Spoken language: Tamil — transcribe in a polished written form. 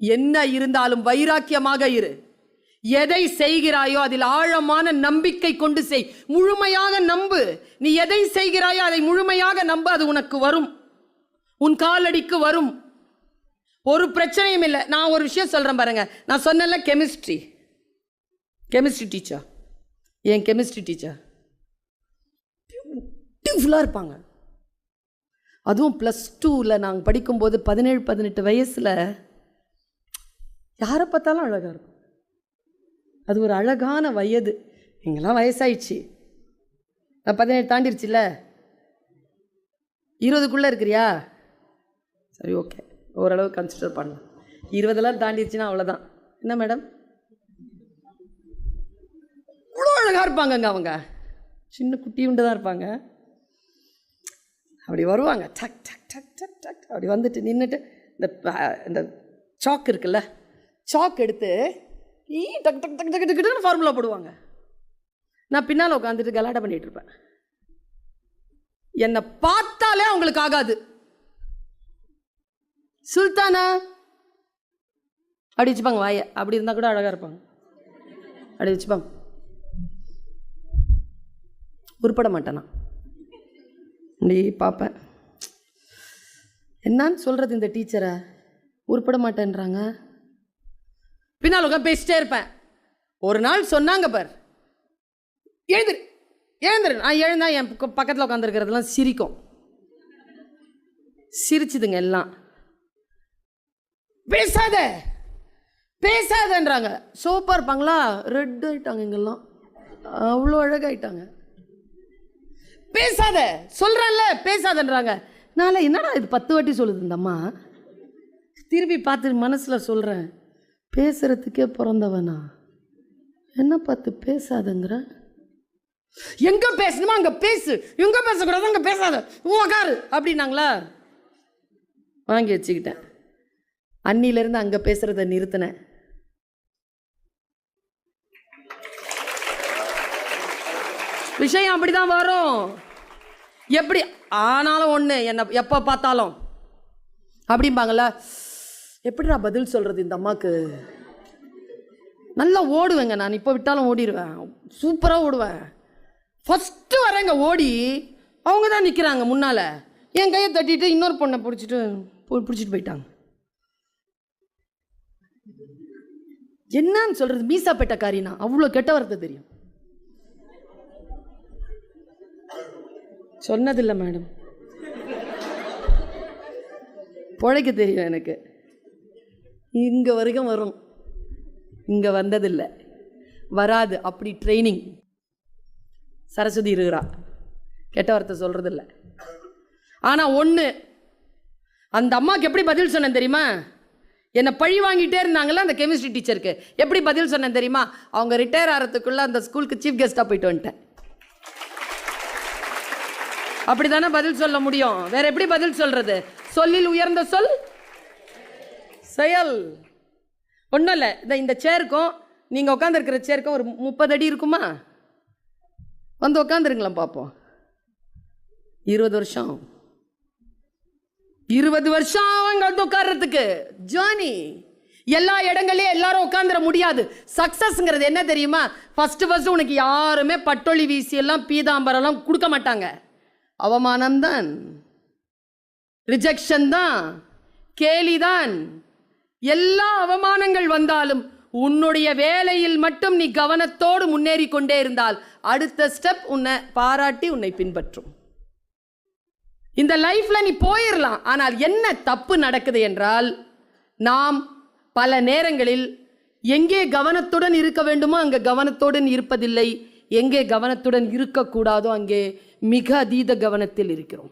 என்ன இருந்தாலும் வைராக்கியமாக இரு. எதை செய்கிறாயோ அதில் ஆழமான நம்பிக்கை கொண்டு செய். முழுமையாக நம்பு. நீ எதை செய்கிறாயோ அதை முழுமையாக நம்பு. அது உனக்கு வரும், உன் காலடிக்கு வரும். ஒரு பிரச்சனையும் இல்லை. நான் ஒரு விஷயம் சொல்றேன் பாருங்க. நான் சொன்னேன்ல, கெமிஸ்ட்ரி டீச்சர், என் கெமிஸ்ட்ரி டீச்சர் பியூட்டிஃபுல்லாக இருப்பாங்க. அதுவும் +2ல் நாங்கள் படிக்கும்போது 17-18 வயசில் யாரை பார்த்தாலும் அழகாக இருக்கும். அது ஒரு அழகான வயது. எங்கெல்லாம் வயசாயிடுச்சு. 17 தாண்டிருச்சுல்ல, 20க்குள்ளே இருக்கிறியா? சரி, ஓகே, ஓரளவு கன்சிடர் பண்ணலாம். 20 தாண்டிடுச்சுன்னா அவ்வளோதான். என்ன மேடம், அவ்வளோ அழகாக இருப்பாங்கங்க. அவங்க சின்ன குட்டியுண்டு தான் இருப்பாங்க. அப்படி வருவாங்க, டக் டக் டக் டக் டக் அப்படி வந்துட்டு நின்றுட்டு இந்த சாக் இருக்குல்ல, சாக் எடுத்து டக் டக் டக் டக் டக்குன்னு ஃபார்முலா போடுவாங்க. நான் பின்னால் உட்காந்துட்டு கலாட்டை பண்ணிகிட்டு இருப்பேன். என்னை பார்த்தாலே அவங்களுக்கு ஆகாது. சுல்தானா அப்படி வச்சுப்பாங்க வாயை. அப்படி இருந்தால் கூட அழகாக இருப்பாங்க. அப்படி வச்சுப்பாங்க. உருப்பட மாட்டேனா அப்படி பார்ப்பேன். என்னான்னு சொல்கிறது இந்த டீச்சரை? உருப்பட மாட்டேன்றாங்க. பின்னால் உட்காந்து பேசிட்டே இருப்பேன். ஒரு நாள் சொன்னாங்க பார், எழுந்துரு. நான் எழுந்தா என் பக்கத்தில் உட்காந்துருக்கிறதுலாம் சிரிக்கும். சிரிச்சுதுங்க எல்லாம். பேசாதன்றாங்க. சோப்பாக இருப்பாங்களா, ரெட் ஆயிட்டாங்க. இங்கெல்லாம் அவ்வளோ அழகாயிட்டாங்க. பேசாத சொல்கிறேன்ல, பேசாதன்றாங்க. நான் என்னடா இது 10 வாட்டி சொல்லுது இந்த அம்மா. திருப்பி பார்த்து மனசில் சொல்கிறேன், பேசுகிறதுக்கே பிறந்தவனா, என்ன பார்த்து பேசாதங்கிற? எங்கே பேசணுமா அங்கே பேசு, எங்கே பேசக்கூடாது அங்கே பேசாத, உக்காரு அப்படின்னாங்களா. வாங்கி வச்சுக்கிட்டேன். அன்னிலேருந்து அங்கே பேசுகிறத நிறுத்தினேன். விஷயம் அப்படி தான் வரும். எப்படி ஆனாலும் ஒன்று, என்னை எப்போ பார்த்தாலும் அப்படிம்பாங்களா. எப்படிடா பதில் சொல்கிறது இந்த அம்மாவுக்கு? நல்லா ஓடுவேங்க நான். இப்போ விட்டாலும் ஓடிடுவேன், சூப்பராக ஓடுவேன். ஃபஸ்ட்டு வரேங்க ஓடி, அவங்க தான் நிற்கிறாங்க முன்னால். என் கையை தட்டிட்டு இன்னொரு பொண்ணை பிடிச்சிட்டு போயிட்டாங்க. என்னன்னு சொல்கிறது? மீசா பெட்டக்காரினா அவ்வளோ கெட்ட வார்த்தை தெரியும். சொன்னதில்லை மேடம், பொழைக்க தெரியும் எனக்கு. இங்கே வரைக்கும் வரும், இங்கே வந்ததில்லை, வராது. அப்படி ட்ரைனிங். சரஸ்வதி இருக்கிறா, கெட்ட வார்த்தை சொல்கிறதில்ல. ஆனால் ஒன்று, அந்த அம்மாவுக்கு எப்படி பதில் சொன்னேன் தெரியுமா? என்னை பழி வாங்கிட்டே இருந்தாங்களா அந்த கெமிஸ்ட்ரி டீச்சருக்கு. எப்படி பதில் சொன்னேன் தெரியுமா? அவங்க ரிட்டையர் ஆகிறதுக்குள்ளே அந்த ஸ்கூலுக்கு சீஃப் கெஸ்ட்டாக போயிட்டு வந்துட்டேன். அப்படி தானே பதில் சொல்ல முடியும். வேற எப்படி பதில் சொல்றது? சொல்லில் உயர்ந்த சொல் செயல். ஒன்றும் இல்லை, இந்த சேருக்கும் நீங்கள் உட்காந்துருக்கிற சேருக்கும் ஒரு 30 அடி இருக்குமா? வந்து உட்காந்துருங்களா பார்ப்போம். 20 வருஷம் அங்கே வந்து உட்கார்றதுக்கு ஜேர்னி. எல்லா இடங்களையும் எல்லாரும் உட்காந்துட முடியாது. சக்சஸ்ங்கிறது என்ன தெரியுமா? ஃபர்ஸ்ட் உனக்கு யாருமே பட்டொளி வீசி எல்லாம் பீதாம்பரம் கொடுக்க மாட்டாங்க. அவமானம்தான், ரிஜெக்ஷன் தான், கேலிதான். எல்லா அவமானங்கள் வந்தாலும் உன்னுடைய வேலையில் மட்டும் நீ கவனத்தோடு முன்னேறி கொண்டே இருந்தால் அடுத்த ஸ்டெப் உன்னை பாராட்டி உன்னை பின்பற்றும். இந்த லைஃப்ல நீ போயிடலாம். ஆனால் என்ன தப்பு நடக்குது என்றால், நாம் பல நேரங்களில் எங்கே கவனத்துடன் இருக்க வேண்டுமோ அங்கே கவனத்துடன் இருப்பதில்லை. எங்கே கவனத்துடன் இருக்கக்கூடாதோ அங்கே மிக அதீத கவனத்தில் இருக்கிறோம்.